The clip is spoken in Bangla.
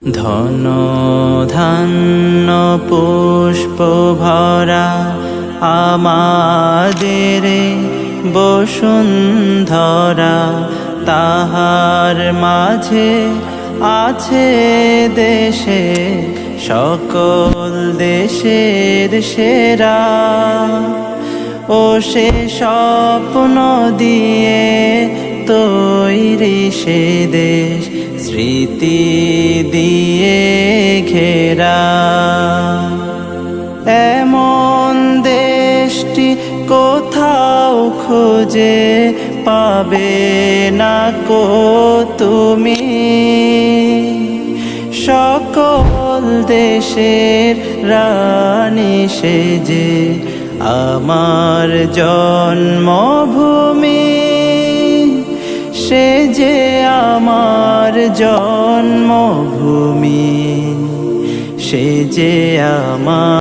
ধন ধান্য পুষ্প ভরা আমাদের বসুন্ধরা, তাহার মাঝে আছে দেশে সকল দেশের সেরা। ও সে স্বপ্ন দিয়ে তৈরি সে দেশ, স্মৃতি দিয়ে ঘেরা। এমন দেশটি কোথাও খুঁজে পাবে না কো তুমি। সকল দেশের রানী সেজে আমার জন্মভূমি, সে যে আমার জন্মভূমি, সে যে আমার